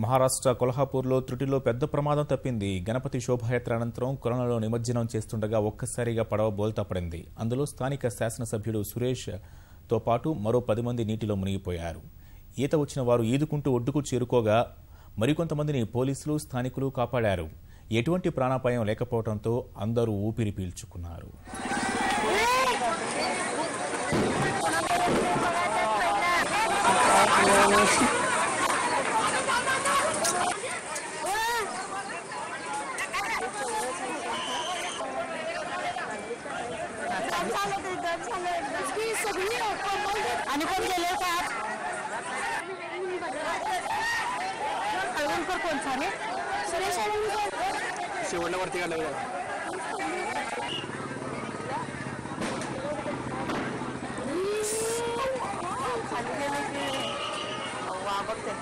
మహారాష్ట్ర కొల్హాపూర్లో త్రుటిలో పెద్ద ప్రమాదం తప్పింది. గణపతి శోభాయాత్ర అనంతరం కొలనులో నిమజ్జనం చేస్తుండగా ఒక్కసారిగా పడవ బోల్తా పడింది. అందులో స్థానిక శాసనసభ్యుడు సురేష్ తో పాటు మరో 10 మంది నీటిలో మునిగిపోయారు. ఈత వచ్చిన వారు ఈదుకుంటూ ఒడ్డుకు చేరుకోగా మరికొంతమందిని పోలీసులు, స్థానికులు కాపాడారు. ఎటువంటి ప్రాణాపాయం లేకపోవడంతో అందరూ ఊపిరి పీల్చుకున్నారు. अनुपम गेले का कळवणकर कोण झाले सुरेश शेवटवरती आलं खाली गेले की वा बघते